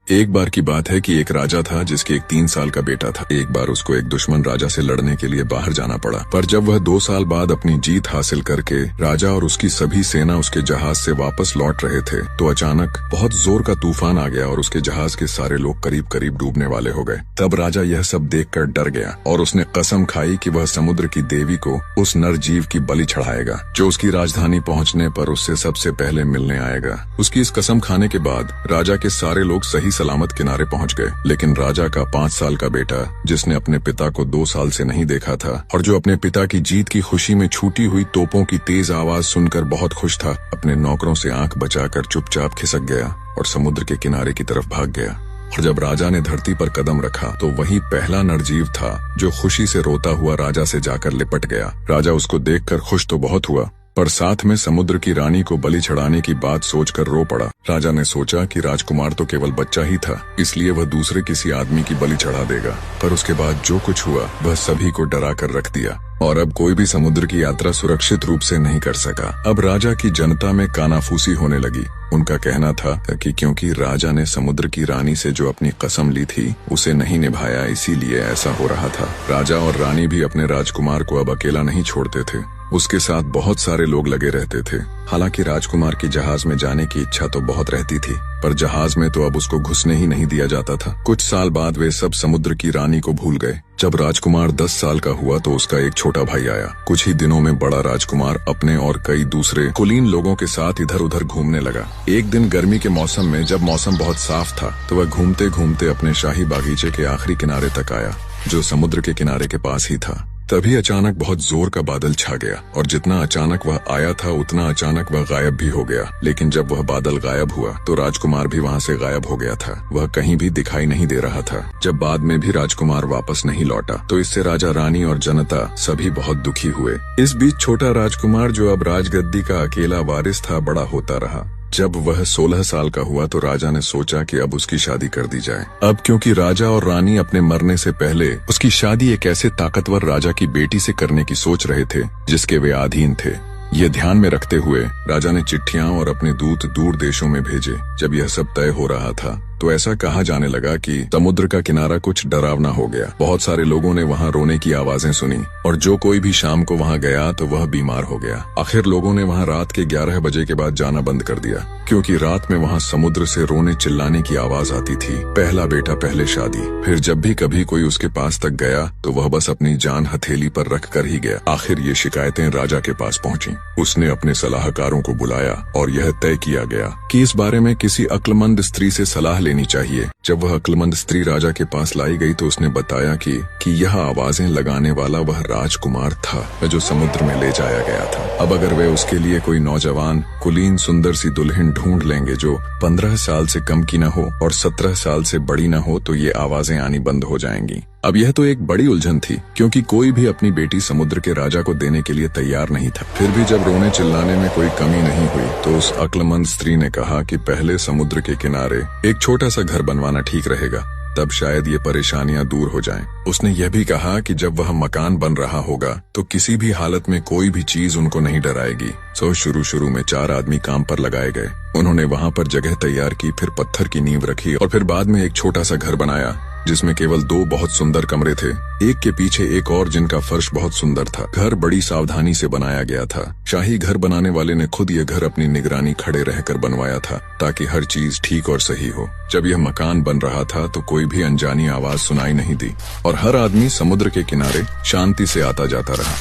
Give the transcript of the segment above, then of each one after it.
एक बार की बात है कि एक राजा था जिसके एक 3 साल का बेटा था। एक बार उसको एक दुश्मन राजा से लड़ने के लिए बाहर जाना पड़ा, पर जब वह 2 साल बाद अपनी जीत हासिल करके राजा और उसकी सभी सेना उसके जहाज से वापस लौट रहे थे तो अचानक बहुत जोर का तूफान आ गया और उसके जहाज के सारे लोग करीब करीब डूबने वाले हो गए। तब राजा यह सब देखकर डर गया और उसने कसम खाई कि वह समुद्र की देवी को उस नर जीव की बलि चढ़ाएगा जो उसकी राजधानी पहुँचने पर उससे सबसे पहले मिलने आएगा। उसकी इस कसम खाने के बाद राजा के सारे लोग सही सलामत किनारे पहुंच गए, लेकिन राजा का 5 साल का बेटा जिसने अपने पिता को 2 साल से नहीं देखा था और जो अपने पिता की जीत की खुशी में छूटी हुई तोपों की तेज आवाज सुनकर बहुत खुश था, अपने नौकरों से आंख बचाकर चुपचाप खिसक गया और समुद्र के किनारे की तरफ भाग गया। और जब राजा ने धरती पर कदम रखा तो वही पहला नरजीव था जो खुशी से रोता हुआ राजा से जाकर लिपट गया। राजा उसको देखकर खुश तो बहुत हुआ, पर साथ में समुद्र की रानी को बलि चढ़ाने की बात सोचकर रो पड़ा। राजा ने सोचा कि राजकुमार तो केवल बच्चा ही था, इसलिए वह दूसरे किसी आदमी की बलि चढ़ा देगा। पर उसके बाद जो कुछ हुआ वह सभी को डरा कर रख दिया और अब कोई भी समुद्र की यात्रा सुरक्षित रूप से नहीं कर सका। अब राजा की जनता में कानाफूसी होने लगी। उनका कहना था कि क्योंकि राजा ने समुद्र की रानी से जो अपनी कसम ली थी उसे नहीं निभाया, इसीलिए ऐसा हो रहा था। राजा और रानी भी अपने राजकुमार को अब अकेला नहीं छोड़ते थे, उसके साथ बहुत सारे लोग लगे रहते थे। हालांकि राजकुमार की जहाज में जाने की इच्छा तो बहुत रहती थी, पर जहाज में तो अब उसको घुसने ही नहीं दिया जाता था। कुछ साल बाद वे सब समुद्र की रानी को भूल गए। जब राजकुमार 10 साल का हुआ तो उसका एक छोटा भाई आया। कुछ ही दिनों में बड़ा राजकुमार अपने और कई दूसरे कुलीन लोगों के साथ इधर उधर घूमने लगा। एक दिन गर्मी के मौसम में जब मौसम बहुत साफ था तो वह घूमते घूमते अपने शाही बागीचे के आखिरी किनारे तक आया जो समुद्र के किनारे के पास ही था। तभी अचानक बहुत जोर का बादल छा गया और जितना अचानक वह आया था उतना अचानक वह गायब भी हो गया। लेकिन जब वह बादल गायब हुआ तो राजकुमार भी वहाँ से गायब हो गया था, वह कहीं भी दिखाई नहीं दे रहा था। जब बाद में भी राजकुमार वापस नहीं लौटा तो इससे राजा, रानी और जनता सभी बहुत दुखी हुए। इस बीच छोटा राजकुमार जो अब राजगद्दी का अकेला वारिस था बड़ा होता रहा। जब वह 16 साल का हुआ तो राजा ने सोचा कि अब उसकी शादी कर दी जाए। अब क्योंकि राजा और रानी अपने मरने से पहले उसकी शादी एक ऐसे ताकतवर राजा की बेटी से करने की सोच रहे थे जिसके वे अधीन थे। ये ध्यान में रखते हुए राजा ने चिट्ठियां और अपने दूत दूर देशों में भेजे। जब यह सब तय हो रहा था तो ऐसा कहा जाने लगा कि समुद्र का किनारा कुछ डरावना हो गया। बहुत सारे लोगों ने वहाँ रोने की आवाजें सुनी और जो कोई भी शाम को वहाँ गया तो वह बीमार हो गया। आखिर लोगों ने वहाँ रात के 11 बजे के बाद जाना बंद कर दिया क्योंकि रात में वहाँ समुद्र से रोने चिल्लाने की आवाज आती थी। पहला बेटा पहले शादी। फिर जब भी कभी कोई उसके पास तक गया तो वह बस अपनी जान हथेली पर रख कर ही गया। आखिर ये शिकायतें राजा के पास पहुँची। उसने अपने सलाहकारों को बुलाया और यह तय किया गया कि इस बारे में किसी अक्लमंद स्त्री से सलाह लेनी चाहिए। जब वह अक्लमंद स्त्री राजा के पास लाई गई तो उसने बताया कि यह आवाजें लगाने वाला वह राजकुमार था जो समुद्र में ले जाया गया था। अब अगर वे उसके लिए कोई नौजवान कुलीन सुंदर सी दुल्हन ढूंढ लेंगे जो 15 साल से कम की न हो और 17 साल से बड़ी न हो तो ये आवाजें आनी बंद हो जाएंगी। अब यह तो एक बड़ी उलझन थी क्योंकि कोई भी अपनी बेटी समुद्र के राजा को देने के लिए तैयार नहीं था। फिर भी जब रोने चिल्लाने में कोई कमी नहीं हुई तो उस अक्लमंद स्त्री ने कहा कि पहले समुद्र के किनारे एक छोटा सा घर बनवाना ठीक रहेगा, तब शायद ये परेशानियां दूर हो जाएं। उसने यह भी कहा कि जब वह मकान बन रहा होगा तो किसी भी हालत में कोई भी चीज उनको नहीं डराएगी। सो शुरू में 4 आदमी काम पर लगाए गए। उन्होंने वहाँ पर जगह तैयार की, फिर पत्थर की नींव रखी और फिर बाद में एक छोटा सा घर बनाया जिसमें केवल 2 बहुत सुंदर कमरे थे, एक के पीछे एक और जिनका फर्श बहुत सुंदर था। घर बड़ी सावधानी से बनाया गया था। शाही घर बनाने वाले ने खुद ये घर अपनी निगरानी खड़े रहकर बनवाया था ताकि हर चीज ठीक और सही हो। जब यह मकान बन रहा था तो कोई भी अनजानी आवाज सुनाई नहीं दी और हर आदमी समुद्र के किनारे शांति से आता जाता रहा।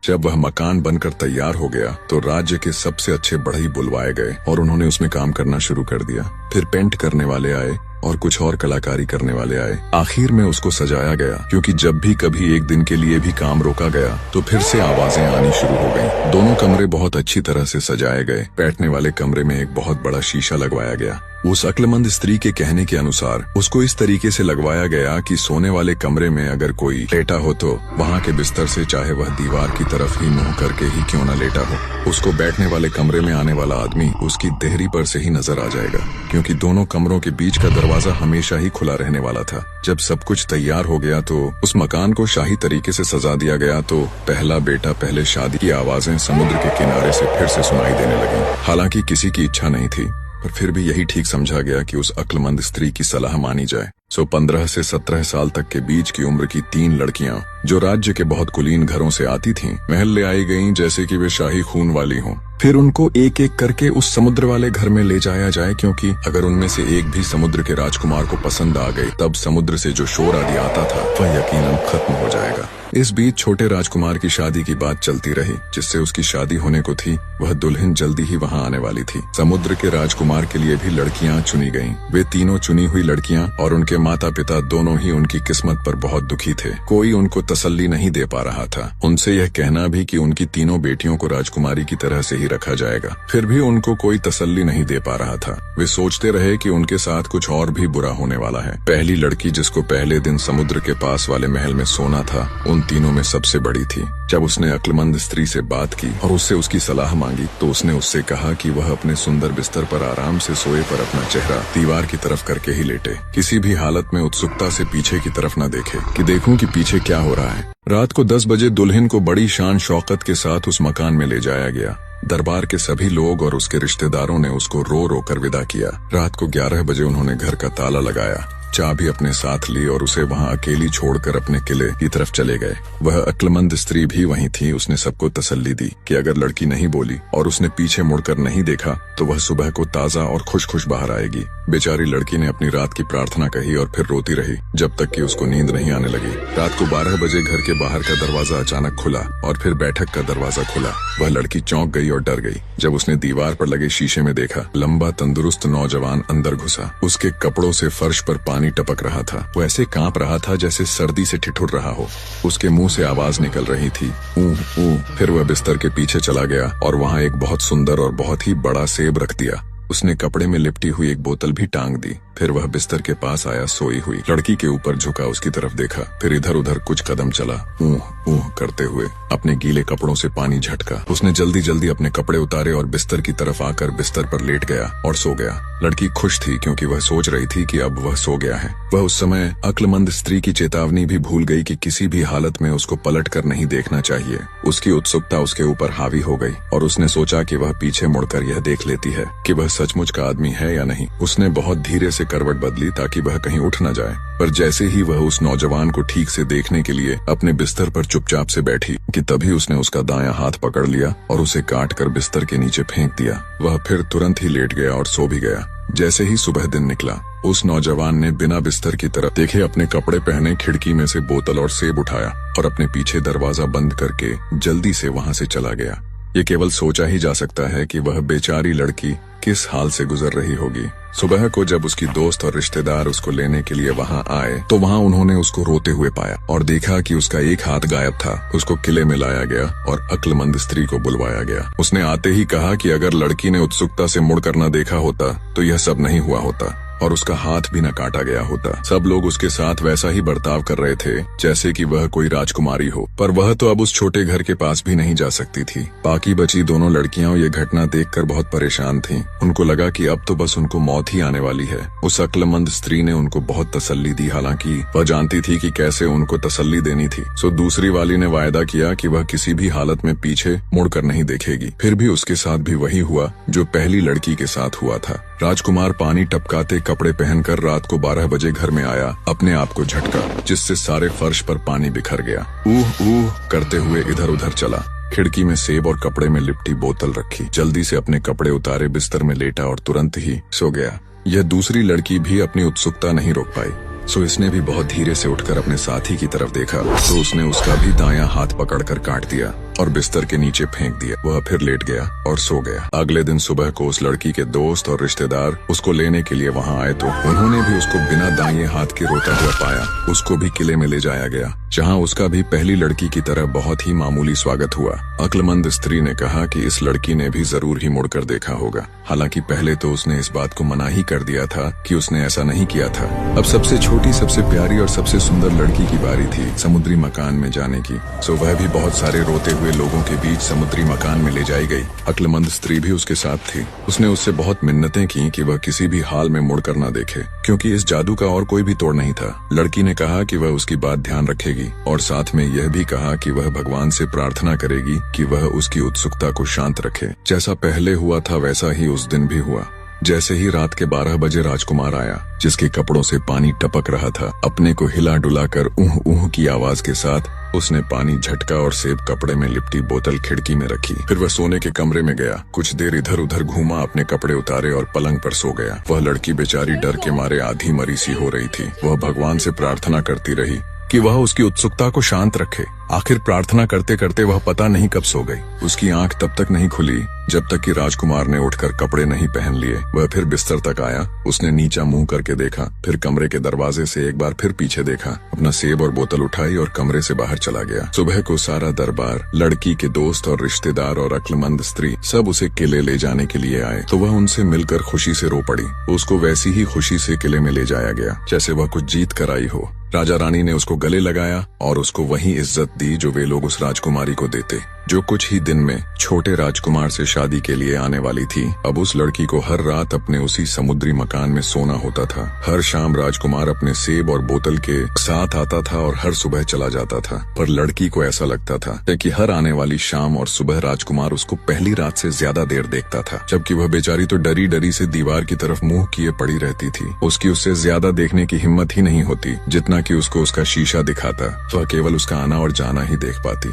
जब वह मकान बनकर तैयार हो गया तो राज्य के सबसे अच्छे बढ़ई बुलवाए गए और उन्होंने उसमें काम करना शुरू कर दिया। फिर पेंट करने वाले आए और कुछ और कलाकारी करने वाले आए। आखिर में उसको सजाया गया क्योंकि जब भी कभी एक दिन के लिए भी काम रोका गया तो फिर से आवाजें आनी शुरू हो गईं। दोनों कमरे बहुत अच्छी तरह से सजाए गए। बैठने वाले कमरे में एक बहुत बड़ा शीशा लगवाया गया। उस अक्लमंद स्त्री के कहने के अनुसार उसको इस तरीके से लगवाया गया कि सोने वाले कमरे में अगर कोई लेटा हो तो वहाँ के बिस्तर से चाहे वह दीवार की तरफ ही मुंह करके ही क्यों न लेटा हो, उसको बैठने वाले कमरे में आने वाला आदमी उसकी देहरी पर से ही नजर आ जाएगा क्योंकि दोनों कमरों के बीच का दरवाजा हमेशा ही खुला रहने वाला था। जब सब कुछ तैयार हो गया तो उस मकान को शाही तरीके से सजा दिया गया तो पहला बेटा पहले शादी की आवाजें समुद्र के किनारे से फिर से सुनाई देने लगी। हालांकि किसी की इच्छा नहीं थी पर फिर भी यही ठीक समझा गया कि उस अक्लमंद स्त्री की सलाह मानी जाए। 15 से 17 साल तक के बीच की उम्र की 3 लड़कियां जो राज्य के बहुत कुलीन घरों से आती थीं, महल ले आई गईं जैसे कि वे शाही खून वाली हों। फिर उनको एक एक करके उस समुद्र वाले घर में ले जाया जाए, क्योंकि अगर उनमें से एक भी समुद्र के राजकुमार को पसंद आ गई, तब समुद्र से जो शोर आदि आता था वह यकीनन खत्म हो जाएगा। इस बीच छोटे राजकुमार की शादी की बात चलती रही। जिससे उसकी शादी होने को थी, वह दुल्हन जल्दी ही वहां आने वाली थी। समुद्र के राजकुमार के लिए भी लड़कियां चुनी गईं। वे तीनों चुनी हुई लड़कियां और उनके माता पिता दोनों ही उनकी किस्मत पर बहुत दुखी थे। कोई उनको तसल्ली नहीं दे पा रहा था। उनसे यह कहना भी कि उनकी तीनों बेटियों को राजकुमारी की तरह से ही रखा जाएगा, फिर भी उनको कोई तसल्ली नहीं दे पा रहा था। वे सोचते रहे कि उनके साथ कुछ और भी बुरा होने वाला है। पहली लड़की, जिसको पहले दिन समुद्र के पास वाले महल में सोना था, उन तीनों में सबसे बड़ी थी। जब उसने अक्लमंद स्त्री से बात की और उससे उसकी सलाह मांगी, तो उसने उससे कहा कि वह अपने सुंदर बिस्तर पर आराम से सोए, पर अपना चेहरा दीवार की तरफ करके ही लेटे। किसी भी हालत में उत्सुकता से पीछे की तरफ न देखे कि देखूं कि पीछे क्या हो रहा है। रात को 10 बजे दुल्हन को बड़ी शान शौकत के साथ उस मकान में ले जाया गया। दरबार के सभी लोग और उसके रिश्तेदारों ने उसको रो रो कर विदा किया। रात को 11 बजे उन्होंने घर का ताला लगाया, चाबी अपने साथ ली और उसे वहां अकेली छोड़कर अपने किले की तरफ चले गए। वह अक्लमंद स्त्री भी वहीं थी। उसने सबको तसल्ली दी कि अगर लड़की नहीं बोली और उसने पीछे मुड़कर नहीं देखा, तो वह सुबह को ताजा और खुश खुश बाहर आएगी। बेचारी लड़की ने अपनी रात की प्रार्थना कही और फिर रोती रही जब तक कि उसको नींद नहीं आने लगी। रात को 12 बजे घर के बाहर का दरवाजा अचानक खुला और फिर बैठक का दरवाजा खुला। वह लड़की चौंक गई और डर गई जब उसने दीवार पर लगे शीशे में देखा। लंबा तंदुरुस्त नौजवान अंदर घुसा। उसके कपड़ों से फर्श पर पानी टपक रहा था। वो ऐसे कांप रहा था जैसे सर्दी से ठिठुर रहा हो। उसके मुंह से आवाज निकल रही थी, ऊह ऊह। फिर वह बिस्तर के पीछे चला गया और वहां एक बहुत सुंदर और बहुत ही बड़ा सेब रख दिया। उसने कपड़े में लिपटी हुई एक बोतल भी टांग दी। फिर वह बिस्तर के पास आया, सोई हुई लड़की के ऊपर झुका, उसकी तरफ देखा, फिर इधर उधर कुछ कदम चला, ऊह ऊह करते हुए अपने गीले कपड़ों से पानी झटका। उसने जल्दी जल्दी अपने कपड़े उतारे और बिस्तर की तरफ आकर बिस्तर पर लेट गया और सो गया। लड़की खुश थी क्योंकि वह सोच रही थी कि अब वह सो गया है। वह उस समय अक्लमंद स्त्री की चेतावनी भी भूल गई कि किसी भी हालत में उसको पलट कर नहीं देखना चाहिए। उसकी उत्सुकता उसके ऊपर हावी हो गई और उसने सोचा कि वह पीछे मुड़कर यह देख लेती है कि वह सचमुच का आदमी है या नहीं। उसने बहुत धीरे से करवट बदली ताकि वह कहीं उठ न जाए, पर जैसे ही वह उस नौजवान को ठीक से देखने के लिए अपने बिस्तर पर चुपचाप से बैठी कि तभी उसने उसका दायां हाथ पकड़ लिया और उसे काट कर बिस्तर के नीचे फेंक दिया। वह फिर तुरंत ही लेट गया और सो भी गया। जैसे ही सुबह दिन निकला, उस नौजवान ने बिना बिस्तर की तरफ देखे अपने कपड़े पहने खिड़की में से बोतल और सेब उठाया और अपने पीछे दरवाजा बंद करके जल्दी से वहां से चला गया। ये केवल सोचा ही जा सकता है कि वह बेचारी लड़की किस हाल से गुजर रही होगी। सुबह को जब उसकी दोस्त और रिश्तेदार उसको लेने के लिए वहां आए, तो वहां उन्होंने उसको रोते हुए पाया और देखा कि उसका एक हाथ गायब था। उसको किले में लाया गया और अक्लमंद स्त्री को बुलवाया गया। उसने आते ही कहा कि अगर लड़की ने उत्सुकता से मुड़कर न देखा होता तो यह सब नहीं हुआ होता और उसका हाथ भी न काटा गया होता। सब लोग उसके साथ वैसा ही बर्ताव कर रहे थे जैसे कि वह कोई राजकुमारी हो, पर वह तो अब उस छोटे घर के पास भी नहीं जा सकती थी। बाकी बची दोनों लड़कियां ये घटना देखकर बहुत परेशान थीं। उनको लगा कि अब तो बस उनको मौत ही आने वाली है। उस अक्लमंद स्त्री ने उनको बहुत तसल्ली दी, हालांकि वह जानती थी कि कैसे उनको तसल्ली देनी थी। सो दूसरी वाली ने वायदा किया कि वह किसी भी हालत में पीछे मुड़कर नहीं देखेगी। फिर भी उसके साथ भी वही हुआ जो पहली लड़की के साथ हुआ था। राजकुमार पानी टपकाते कपड़े पहनकर रात को 12 बजे घर में आया। अपने आप को झटका जिससे सारे फर्श पर पानी बिखर गया। ऊह ऊह करते हुए इधर उधर चला। खिड़की में सेब और कपड़े में लिपटी बोतल रखी। जल्दी से अपने कपड़े उतारे, बिस्तर में लेटा और तुरंत ही सो गया। यह दूसरी लड़की भी अपनी उत्सुकता नहीं रोक पाई। सो इसने भी बहुत धीरे से उठकर अपने साथी की तरफ देखा तो उसने उसका भी दायां हाथ पकड़कर काट दिया और बिस्तर के नीचे फेंक दिया। वह फिर लेट गया और सो गया। अगले दिन सुबह को उस लड़की के दोस्त और रिश्तेदार उसको लेने के लिए वहां आए तो उन्होंने भी उसको बिना दाएं हाथ के रोता हुआ पाया। उसको भी किले में ले जाया गया, जहां उसका भी पहली लड़की की तरह बहुत ही मामूली स्वागत हुआ। अक्लमंद स्त्री ने कहा कि इस लड़की ने भी जरूर ही मुड़कर देखा होगा। हालांकि पहले तो उसने इस बात को मना ही कर दिया था कि उसने ऐसा नहीं किया था। अब सबसे छोटी, सबसे प्यारी और सबसे सुंदर लड़की की बारी थी समुद्री मकान में जाने की। सो वह भी बहुत सारे रोते हुए लोगों के बीच समुद्री मकान में ले जाई गई। अक्लमंद स्त्री भी उसके साथ थी। उसने उससे बहुत मिन्नतें की कि वह किसी भी हाल में मुड़कर न देखे, क्योंकि इस जादू का और कोई भी तोड़ नहीं था। लड़की ने कहा कि वह उसकी बात ध्यान रखेगी और साथ में यह भी कहा कि वह भगवान से प्रार्थना करेगी कि वह उसकी उत्सुकता को शांत रखे। जैसा पहले हुआ था वैसा ही उस दिन भी हुआ। जैसे ही रात के 12 बजे राजकुमार आया, जिसके कपड़ों से पानी टपक रहा था, अपने को हिला डुला कर ऊह ऊह की आवाज के साथ उसने पानी झटका और सेब कपड़े में लिपटी बोतल खिड़की में रखी। फिर वह सोने के कमरे में गया, कुछ देर इधर उधर घूमा, अपने कपड़े उतारे और पलंग पर सो गया। वह लड़की बेचारी डर के मारे आधी मरी सी हो रही थी। वह भगवान से प्रार्थना करती रही कि वह उसकी उत्सुकता को शांत रखे। आखिर प्रार्थना करते करते वह पता नहीं कब सो गई। उसकी आंख तब तक नहीं खुली जब तक कि राजकुमार ने उठकर कपड़े नहीं पहन लिए। वह फिर बिस्तर तक आया, उसने नीचा मुंह करके देखा, फिर कमरे के दरवाजे से एक बार फिर पीछे देखा, अपना सेब और बोतल उठाई और कमरे से बाहर चला गया। सुबह को सारा दरबार, लड़की के दोस्त और रिश्तेदार और अक्लमंद स्त्री सब उसे किले ले जाने के लिए आए, तो वह उनसे मिलकर खुशी से रो पड़ी। उसको वैसी ही खुशी से किले में ले जाया गया जैसे वह कुछ जीत कर आई हो। राजा रानी ने उसको गले लगाया और उसको वही इज्जत दी जो वे लोग उस राजकुमारी को देते, जो कुछ ही दिन में छोटे राजकुमार से शादी के लिए आने वाली थी। अब उस लड़की को हर रात अपने उसी समुद्री मकान में सोना होता था। हर शाम राजकुमार अपने सेब और बोतल के साथ आता था और हर सुबह चला जाता था। पर लड़की को ऐसा लगता था कि हर आने वाली शाम और सुबह राजकुमार उसको पहली रात से ज्यादा देर देखता था, जबकि वह बेचारी तो डरी डरी से दीवार की तरफ मुंह किए पड़ी रहती थी। उसकी उससे ज्यादा देखने की हिम्मत ही नहीं होती जितना कि उसको उसका शीशा दिखाता। वह केवल उसका आना और जाना ही देख पाती।